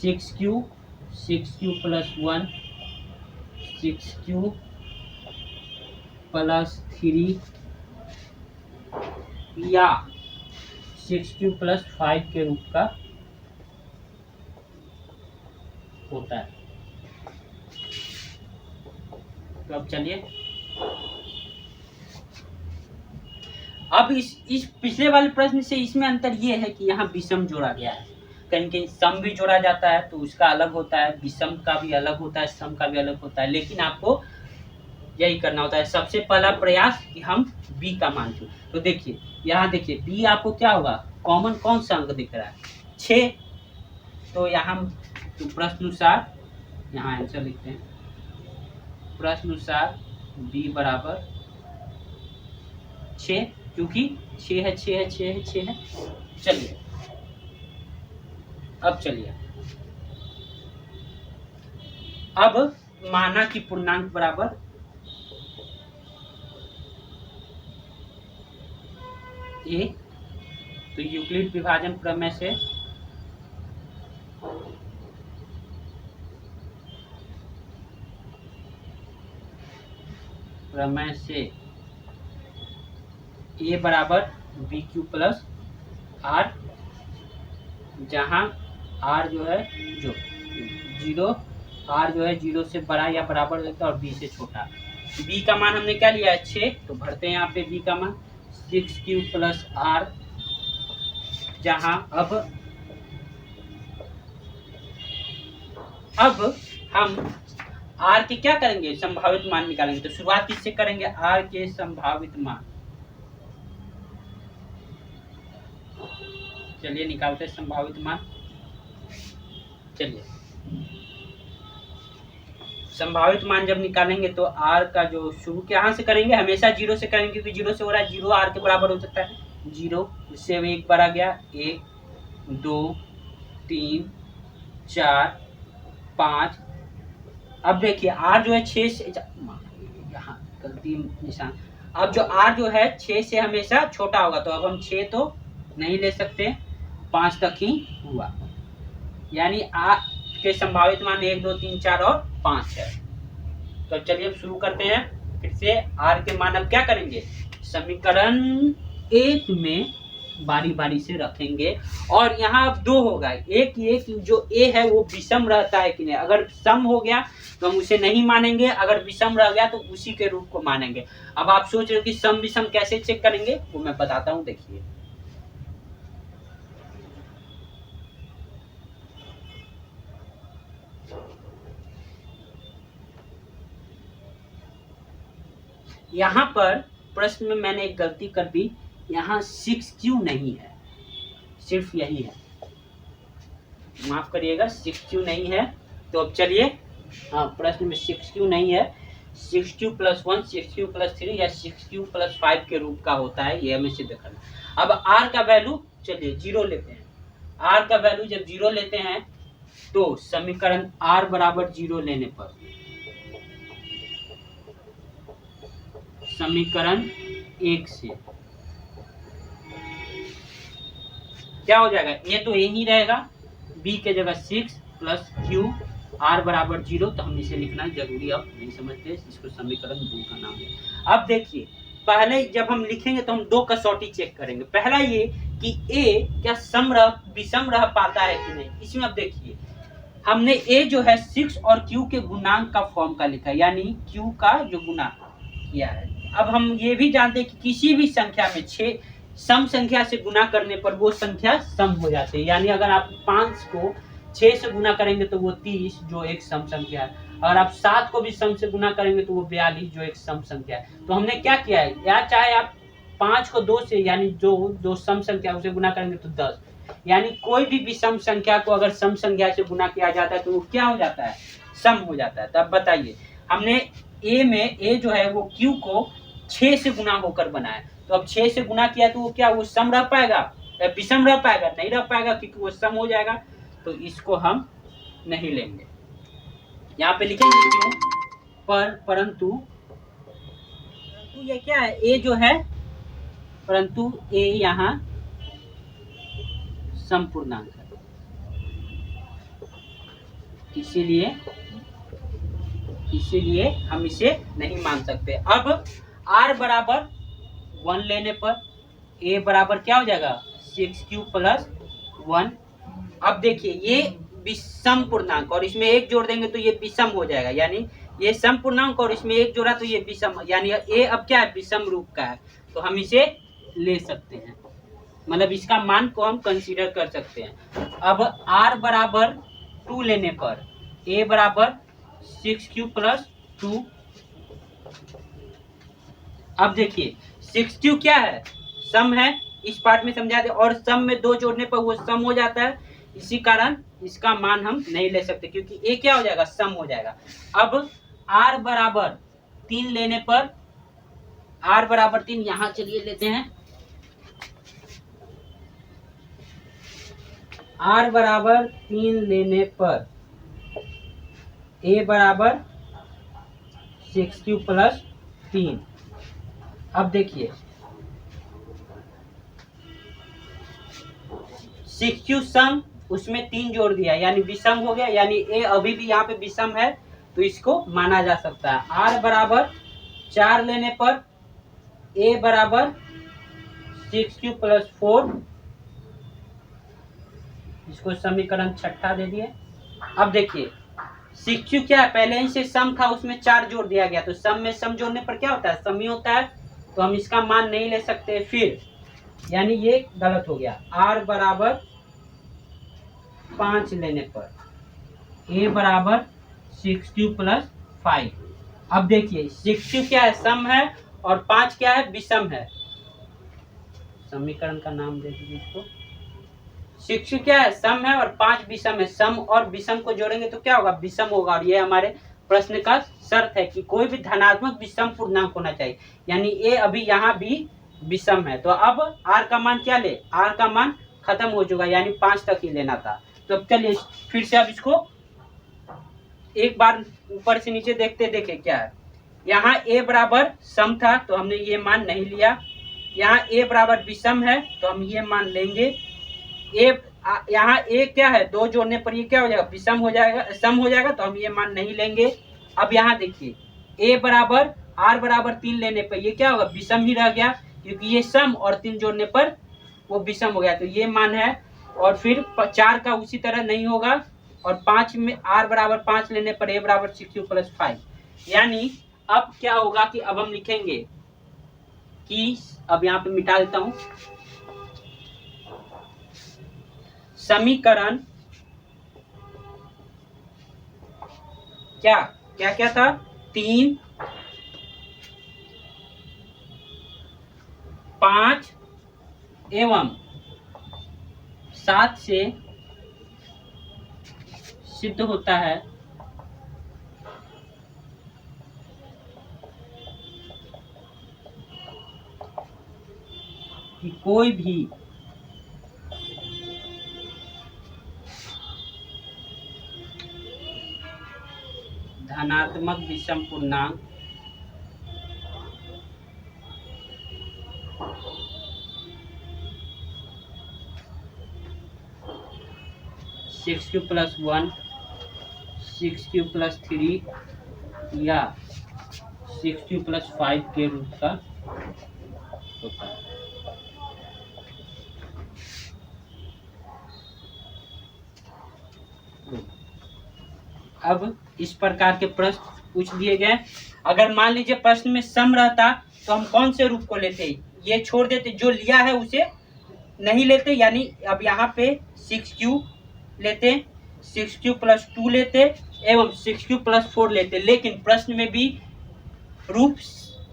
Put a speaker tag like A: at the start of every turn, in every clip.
A: 6 plus 1 6 plus 3 या 6 plus 5 के रूप का होता है। तो अब चलिए, अब इस पिछले वाले प्रश्न से इसमें अंतर ये है कि यहाँ विषम जोड़ा गया है, कहीं कहीं सम भी जोड़ा जाता है तो उसका अलग होता है, विषम का भी अलग होता है, सम का भी अलग होता है, लेकिन आपको यही करना होता है। सबसे पहला प्रयास कि हम b का मान चुने। तो देखिए यहाँ देखिए b आपको क्या होगा, कॉमन कौन सा अंक दिख रहा है, 6। तो यहाँ तो प्रश्नानुसार यहाँ आंसर लिखते हैं, प्रश्नानुसार b बराबर 6, क्योंकि 6 है 6 है 6 है 6 है। चलिए अब चलिए, अब माना कि पूर्णांक बराबर a, तो यूक्लिड विभाजन प्रमेय से a बराबर बी क्यू प्लस आर, जहां r जो है जो 0, r जो है 0 से बड़ा या बराबर लगता है और b से छोटा। b का मान हमने क्या लिया है 6, तो भरते हैं यहाँ पे b का मान 6 प्लस r, जहां अब हम r के क्या करेंगे, संभावित मान निकालेंगे। तो शुरुआत किससे करेंगे, r के संभावित मान। चलिए निकालते हैं संभावित मान। चलिए संभावित मान जब निकालेंगे तो r का जो शुरू कहाँ से करेंगे, हमेशा 0 से करेंगे, क्योंकि 0 से हो रहा है, 0 r के बराबर हो सकता है 0, इससे 1 बार आ गया, 1 2 3 4 5। अब देखिए r जो है 6 से, यहाँ गलती निशान, अब जो r जो है 6 से हमेशा छोटा होगा, तो अब हम 6 तो नहीं ले सकते, 5 तक ही हुआ, यानी r के संभावित मान 1 2 3 4 और 5 है। तो चलिए अब शुरू करते हैं फिर से। r के मान अब क्या करेंगे, समीकरण 1 में बारी बारी से रखेंगे, और यहाँ अब 2 होगा, एक जो a है वो विषम रहता है कि नहीं, अगर सम हो गया तो हम उसे नहीं मानेंगे, अगर विषम रह गया तो उसी के रूप को मानेंगे। अब आप सोच रहे हो कि सम विषम कैसे चेक करेंगे, वो मैं बताता हूँ, देखिए। यहाँ पर प्रश्न में मैंने एक गलती कर दी, यहाँ 6q नहीं है, सिर्फ यही है, माफ करिएगा, 6q नहीं है। तो अब चलिए, हाँ प्रश्न में 6q नहीं है, 6q प्लस 1 6q प्लस 3 या 6q प्लस 5 के रूप का होता है, ये हमें सिद्ध करना। अब r का वैल्यू चलिए 0 लेते हैं, r का वैल्यू जब 0 लेते हैं तो समीकरण r बराबर 0 लेने पर समीकरण 1 से क्या हो जाएगा, ये तो यही रहेगा, b के जगह 6 प्लस q, r बराबर 0, तो हम इसे लिखना जरूरी अब नहीं समझते, इसको समीकरण 2 का नाम है। अब देखिए, पहले जब हम लिखेंगे तो हम 2 कसौटी चेक करेंगे। पहला ये कि a क्या सम रह विषम रह पाता है कि नहीं। इसमें अब देखिए, हमने a जो है 6 और q के गुणांक का फॉर्म का लिखा है, यानी q का जो गुना किया है। अब हम ये भी जानते हैं कि किसी भी संख्या में 6 सम संख्या से गुना करने पर वो संख्या सम हो जाती है, यानी अगर आप 5 को 6 से गुना करेंगे तो वो 30 जो एक सम संख्या है, और आप 7 को भी सम से गुना करेंगे तो वो 42 जो एक सम संख्या है। तो हमने क्या किया है, या चाहे आप 5 को 2 से, यानी जो सम संख्या उसे गुना करेंगे तो 10, यानी कोई भी विषम संख्या को अगर सम संख्या से गुना किया जाता है तो वो क्या हो जाता है, सम हो जाता है। तब बताइए, हमने a में a जो है वो q को 6 से गुना होकर बनाया, तो अब 6 से गुना किया तो वो क्या, वो सम रह पाएगा, विषम रह पाएगा, नहीं रह पाएगा, क्योंकि वो सम हो जाएगा, तो इसको हम नहीं लेंगे। यहाँ पे लिखेंगे क्यों, परंतु ये क्या है, a जो है, परंतु a यहाँ संपूर्णांक है, इसीलिए हम इसे नहीं मान सकते। अब r बराबर 1 लेने पर a बराबर क्या हो जाएगा 6q प्लस 1। अब देखिए ये विषम पूर्णांक और इसमें एक जोड़ देंगे तो ये विषम हो जाएगा, यानी ये सम पूर्णांक और इसमें एक जोड़ा तो ये विषम, यानी a अब क्या है विषम रूप का है, तो हम इसे ले सकते हैं, मतलब इसका मान को हम कंसीडर कर सकते हैं। अब r बराबर 2 लेने पर a बराबर 6q प्लस 2। अब देखिए 6q क्या है सम है, इस पार्ट में समझा दे, और सम में 2 जोड़ने पर वो सम हो जाता है, इसी कारण इसका मान हम नहीं ले सकते क्योंकि a क्या हो जाएगा सम हो जाएगा। अब r बराबर 3 लेने पर r बराबर 3 यहाँ चलिए लेते हैं, r बराबर 3 लेने पर a बराबर 6q प्लस 3। अब देखिए 6q सम, उसमें 3 जोड़ दिया यानी विषम हो गया, यानी a अभी भी यहाँ पे विषम है तो इसको माना जा सकता है। r बराबर 4 लेने पर a बराबर 6q प्लस 4, इसको समीकरण छठा दे दिए। अब देखिए 6q क्या है पहले ही से सम था, उसमें 4 जोड़ दिया गया, तो सम में सम जोड़ने पर क्या होता है सम ही होता है, तो हम इसका मान नहीं ले सकते फिर, यानी ये गलत हो गया। r बराबर 5 लेने पर a बराबर 6q प्लस 5। अब देखिए 6q क्या है सम है और 5 क्या है विषम है, समीकरण का नाम दे दीजिए इसको। 6q क्या है सम है और 5 विषम है, सम और विषम को जोड़ेंगे तो क्या होगा विषम होगा, और ये हमारे प्रश्न का शर्त है कि कोई भी धनात्मक विषम पूर्णांक होना चाहिए, यानी a अभी यहाँ भी विषम है। तो अब r का मान क्या ले, r का मान खत्म हो चुका, यानी 5 तक ही लेना था। तो अब चलिए फिर से अब इसको एक बार ऊपर से नीचे देखते देखे क्या है। यहाँ a बराबर सम था तो हमने ये मान नहीं लिया, यहाँ a बराबर विषम है तो हम ये मान लेंगे। यहाँ a क्या है 2 जोड़ने पर ये क्या हो जाएगा विषम हो जाएगा, सम हो जाएगा, तो हम ये मान नहीं लेंगे। अब यहाँ देखिए a बराबर r बराबर 3 लेने पर ये क्या होगा विषम ही रह गया, क्योंकि ये सम और 3 जोड़ने पर वो विषम हो गया, तो ये मान है। और फिर 4 का उसी तरह नहीं होगा, और 5 में r बराबर 5 लेने पर a बराबर 6q प्लस 5, यानी अब क्या होगा कि अब हम लिखेंगे कि अब यहाँ पे मिटा देता हूं, समीकरण क्या क्या क्या था 3, 5 एवं 7 से सिद्ध होता है कि कोई भी धनात्मक विषम पूर्णांक six Q plus 1, 6q plus 3 या 6q प्लस 5 के रूप का होता है। अब इस प्रकार के प्रश्न पूछ दिए गए। अगर मान लीजिए प्रश्न में सम रहता तो हम कौन से रूप को लेते, ये छोड़ देते, जो लिया है उसे नहीं लेते, यानी अब यहाँ पे 6q लेते, 6q प्लस 2 लेते एवं 6q प्लस 4 लेते, लेकिन प्रश्न में भी रूप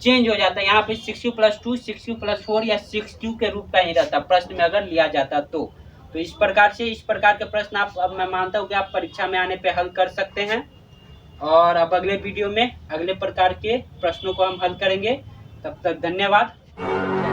A: चेंज हो जाता है, यहाँ पे 6q प्लस 2, 6q प्लस 4 या 6q के रूप का ही रहता प्रश्न में अगर लिया जाता तो इस प्रकार से इस प्रकार के प्रश्न आप अब मैं मानता हूँ कि आप परीक्षा में आने पे हल कर सकते हैं। और अब अगले वीडियो में अगले प्रकार के प्रश्नों को हम हल करेंगे। तब तक धन्यवाद।